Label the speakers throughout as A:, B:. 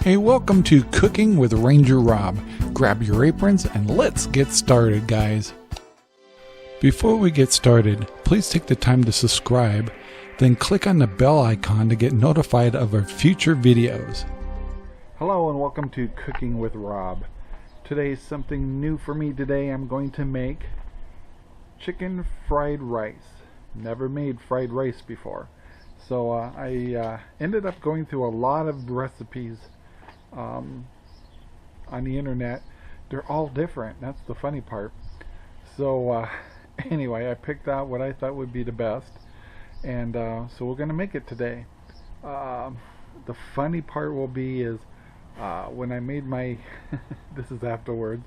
A: Hey, welcome to Cooking with RangerRob. Grab your aprons and let's get started, guys. Before we get started, please take the time to subscribe, then click on the bell icon to get notified of our future videos.
B: Hello and welcome to Cooking with Rob. Today is something new for me. Today I'm going to make chicken fried rice. Never made fried rice before. So I ended up going through a lot of recipes on the internet. They're all different. That's the funny part. So anyway, I picked out what I thought would be the best, and so we're gonna make it today. The funny part will be is when I made my this is afterwards.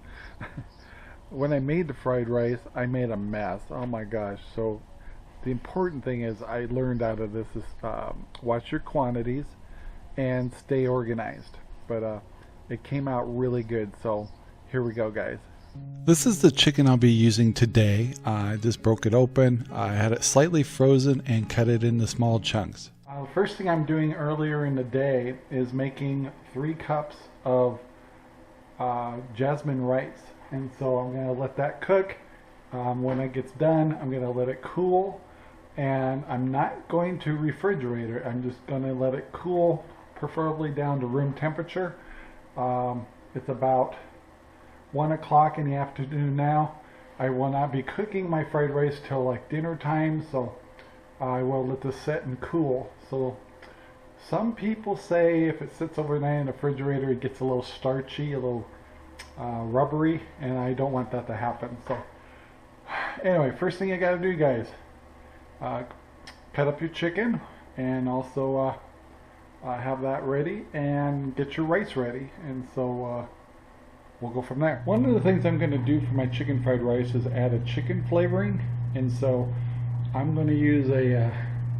B: When I made the fried rice, I made a mess. Oh my gosh. So the important thing is I learned out of this is watch your quantities and stay organized. But it came out really good, so here we go, guys.
A: This is the chicken I'll be using today. I just broke it open. I had it slightly frozen and cut it into small chunks.
B: First thing I'm doing earlier in the day is making 3 cups of jasmine rice, and so I'm going to let that cook. When it gets done, I'm going to let it cool, and I'm not going to refrigerate it. I'm just going to let it cool, preferably down to room temperature. It's about 1 o'clock in the afternoon now. I will not be cooking my fried rice till like dinner time, so I will let this sit and cool. So some people say if it sits overnight in the refrigerator, it gets a little starchy, a little rubbery, and I don't want that to happen. So anyway, first thing you got to do, guys, cut up your chicken, and also have that ready, and get your rice ready, and so we'll go from there. One of the things I'm going to do for my chicken fried rice is add a chicken flavoring, and so I'm going to use a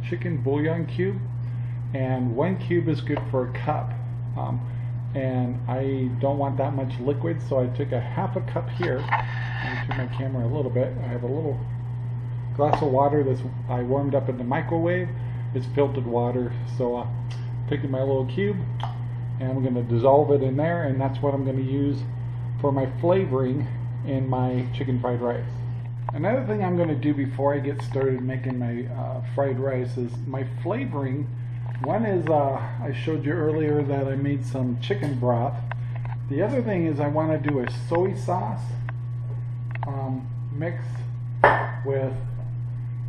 B: chicken bouillon cube, and 1 cube is good for a cup, and I don't want that much liquid, so I took a half a cup here. Let me turn my camera a little bit. I have a little glass of water that I warmed up in the microwave. It's filtered water, so taking my little cube, and I'm going to dissolve it in there, and that's what I'm going to use for my flavoring in my chicken fried rice. Another thing I'm going to do before I get started making my fried rice is my flavoring. One is I showed you earlier that I made some chicken broth. The other thing is I want to do a soy sauce mixed with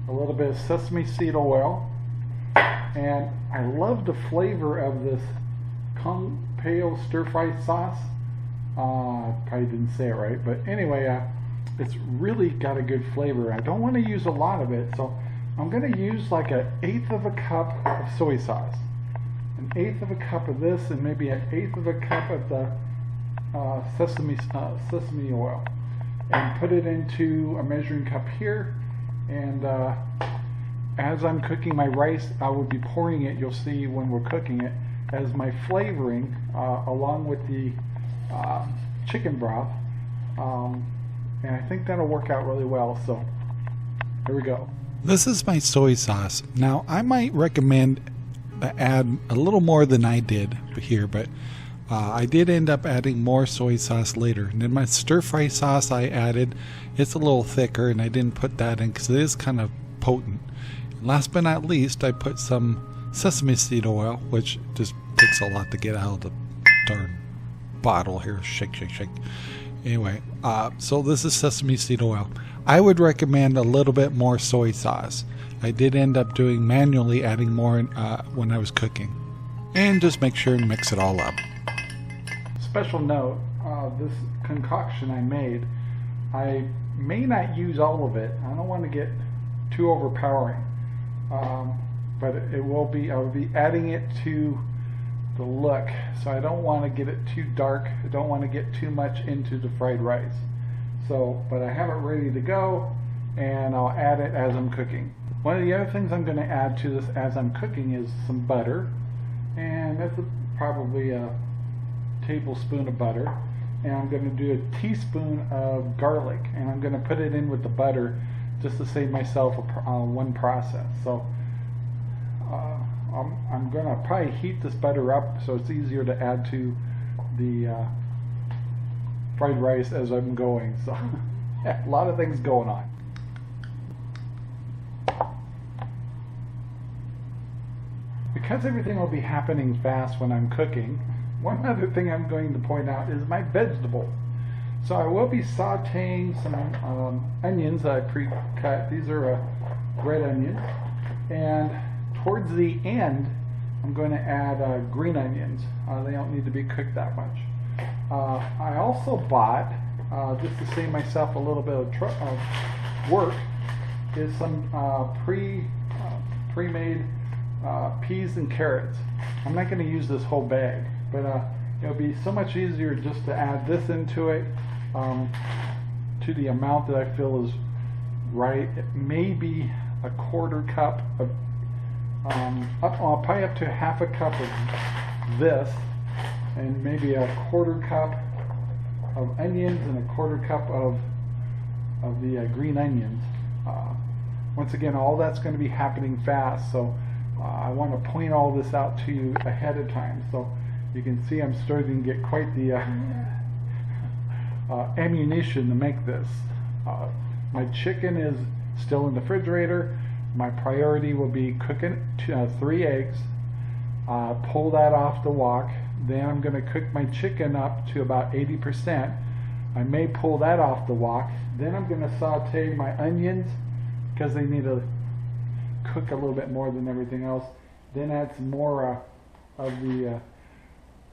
B: a little bit of sesame seed oil. And I love the flavor of this Kung Pao stir-fry sauce. Probably didn't say it right, but anyway, it's really got a good flavor. I don't want to use a lot of it, so I'm going to use like 1/8 of a cup of soy sauce, 1/8 of a cup of this, and maybe 1/8 of a cup of the sesame oil, and put it into a measuring cup here. And as I'm cooking my rice, I will be pouring it, you'll see when we're cooking it, as my flavoring along with the chicken broth, and I think that'll work out really well. So here we go.
A: This is my soy sauce. Now I might recommend add a little more than I did here, but I did end up adding more soy sauce later. And then my stir-fry sauce I added, it's a little thicker, and I didn't put that in because it is kind of potent. Last but not least, I put some sesame seed oil, which just takes a lot to get out of the darn bottle here. Shake, shake, shake. Anyway, so this is sesame seed oil. I would recommend a little bit more soy sauce. I did end up doing manually adding more when I was cooking. And just make sure and mix it all up.
B: Special note, this concoction I made, I may not use all of it. I don't want to get too overpowering. But it will be, I will be adding it to the look, so I don't want to get it too dark. I don't want to get too much into the fried rice. So, but I have it ready to go, and I'll add it as I'm cooking. One of the other things I'm going to add to this as I'm cooking is some butter, and that's probably a tablespoon of butter, and I'm going to do a teaspoon of garlic, and I'm going to put it in with the butter just to save myself one process. So I'm gonna probably heat this butter up so it's easier to add to the fried rice as I'm going. So yeah, a lot of things going on. Because everything will be happening fast when I'm cooking, one other thing I'm going to point out is my vegetables. So I will be sauteing some onions that I pre-cut. These are red onions. And towards the end, I'm going to add green onions. They don't need to be cooked that much. I also bought, just to save myself a little bit of work, is some pre-made peas and carrots. I'm not going to use this whole bag, but it'll be so much easier just to add this into it to the amount that I feel is right. It may be a quarter cup of probably up to half a cup of this, and maybe a quarter cup of onions and a quarter cup of the green onions. Once again, all that's going to be happening fast, so I want to point all this out to you ahead of time. So you can see I'm starting to get quite the ammunition to make this. My chicken is still in the refrigerator. My priority will be cooking 3 eggs, pull that off the wok. Then I'm going to cook my chicken up to about 80%. I may pull that off the wok. Then I'm going to saute my onions because they need to cook a little bit more than everything else. Then add some more of the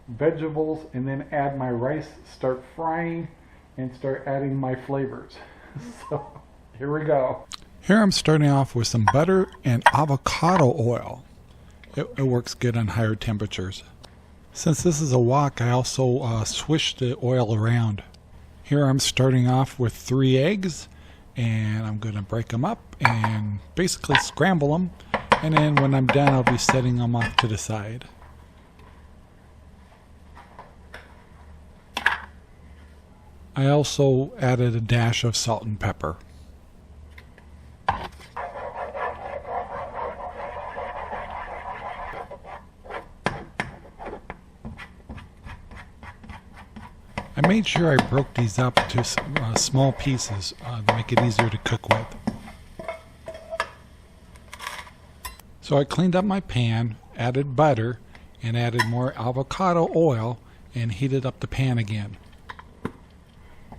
B: vegetables, and then add my rice, start frying, and start adding my flavors. So here we go.
A: Here I'm starting off with some butter and avocado oil. It works good on higher temperatures. Since this is a wok, I also swish the oil around. Here I'm starting off with 3 eggs, and I'm going to break them up and basically scramble them, and then when I'm done I'll be setting them off to the side. I also added a dash of salt and pepper. I made sure I broke these up to small pieces to make it easier to cook with. So I cleaned up my pan, added butter, and added more avocado oil, and heated up the pan again.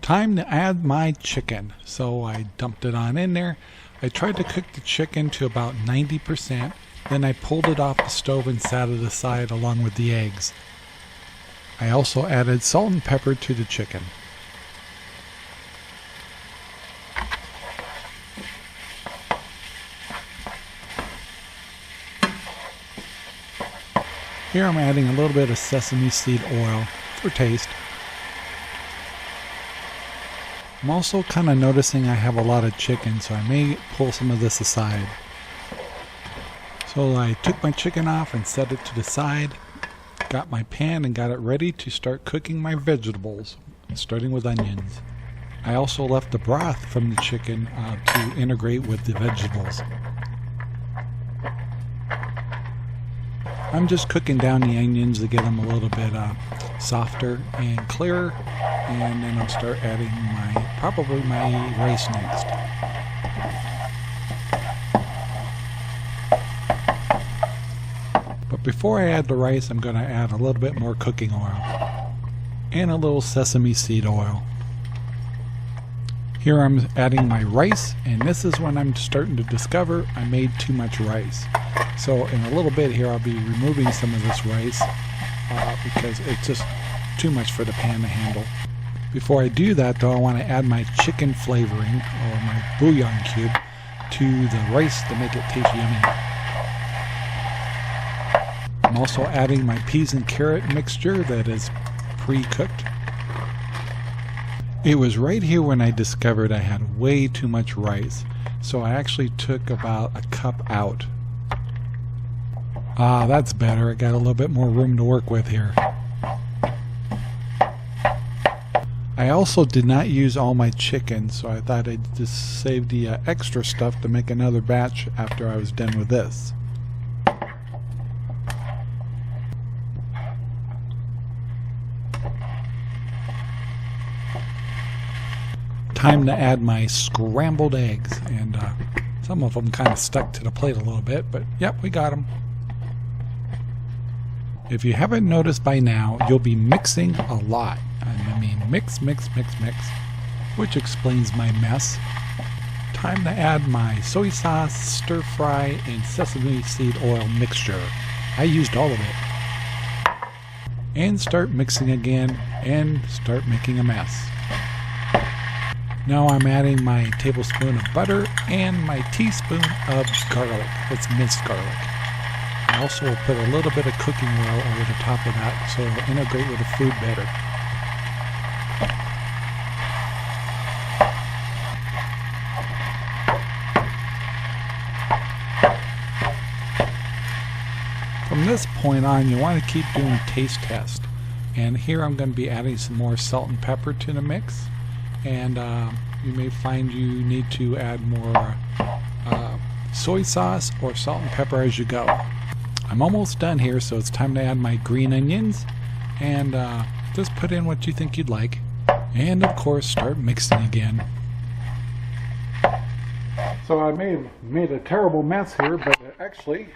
A: Time to add my chicken. So I dumped it on in there. I tried to cook the chicken to about 90%, then I pulled it off the stove and sat it aside along with the eggs. I also added salt and pepper to the chicken. Here I'm adding a little bit of sesame seed oil for taste. I'm also kind of noticing I have a lot of chicken, so I may pull some of this aside. So I took my chicken off and set it to the side. Got my pan and got it ready to start cooking my vegetables, starting with onions. I also left the broth from the chicken to integrate with the vegetables. I'm just cooking down the onions to get them a little bit softer and clearer, and then I'll start adding probably my rice next. But before I add the rice, I'm going to add a little bit more cooking oil and a little sesame seed oil. Here I'm adding my rice, and this is when I'm starting to discover I made too much rice. So in a little bit here I'll be removing some of this rice because it's just too much for the pan to handle. Before I do that though, I want to add my chicken flavoring or my bouillon cube to the rice to make it taste yummy. I'm also adding my peas and carrot mixture that is pre-cooked. It was right here when I discovered I had way too much rice, so I actually took about a cup out. Ah, that's better. I got a little bit more room to work with here. I also did not use all my chicken, so I thought I'd just save the extra stuff to make another batch after I was done with this. time to add my scrambled eggs, and some of them kind of stuck to the plate a little bit, but yep, we got them. If you haven't noticed by now, you'll be mixing a lot. I mean, mix, which explains my mess. Time to add my soy sauce, stir fry, and sesame seed oil mixture. I used all of it. And start mixing again, and start making a mess. Now I'm adding my tablespoon of butter and my teaspoon of garlic. That's minced garlic. I also will put a little bit of cooking oil over the top of that so it'll integrate with the food better. From this point on, you want to keep doing taste tests. And here I'm going to be adding some more salt and pepper to the mix. And you may find you need to add more soy sauce or salt and pepper as you go. I'm almost done here, so it's time to add my green onions. And just put in what you think you'd like. And of course, start mixing again.
B: So I may have made a terrible mess here, but it actually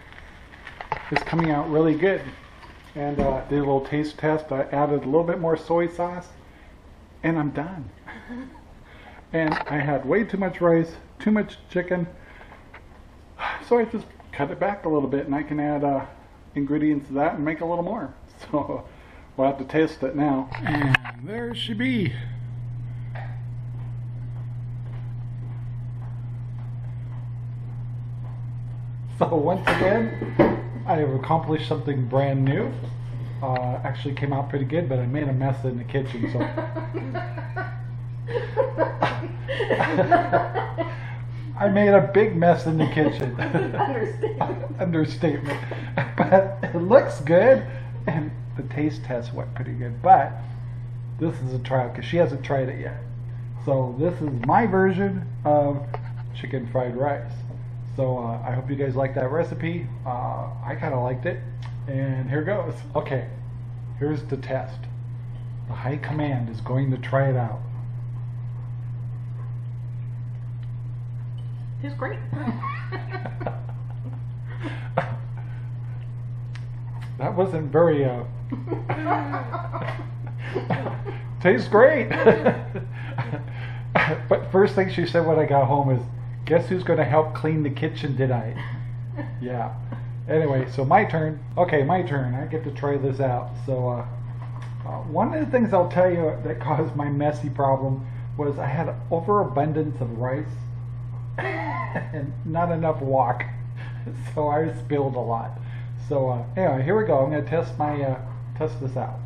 B: is coming out really good. And did a little taste test. I added a little bit more soy sauce, and I'm done. And I had way too much rice, too much chicken, so I just cut it back a little bit, and I can add ingredients to that and make a little more. So we'll have to taste it now. And there she be. So once again, I have accomplished something brand new. Actually came out pretty good, but I made a mess in the kitchen. So I made a big mess in the kitchen. Understatement. But it looks good, and the taste test went pretty good. But this is a trial because she hasn't tried it yet. So this is my version of chicken fried rice. So I hope you guys like that recipe. I kind of liked it. And here goes. Okay, here's the test. The high command is going to try it out.
C: It's great.
B: That wasn't very tastes great. But first thing she said when I got home is, guess who's going to help clean the kitchen tonight? Yeah. Anyway, so my turn. Okay, my turn. I get to try this out. So one of the things I'll tell you that caused my messy problem was I had overabundance of rice and not enough wok. So I spilled a lot. So anyway, here we go. I'm going to test this out.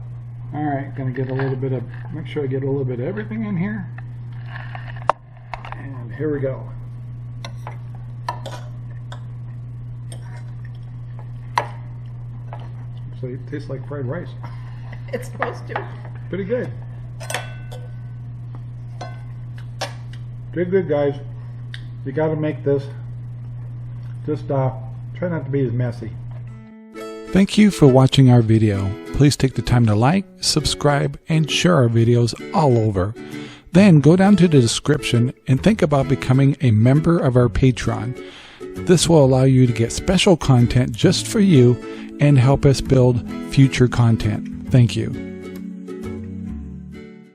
B: All right, going to get a little bit of, make sure I get a little bit of everything in here. And here we go. So it tastes like fried rice.
C: It's supposed to.
B: Pretty good. Pretty good, guys. You got to make this. Just try not to be as messy.
A: Thank you for watching our video. Please take the time to like, subscribe, and share our videos all over. Then go down to the description and think about becoming a member of our Patreon. This will allow you to get special content just for you and help us build future content. Thank you.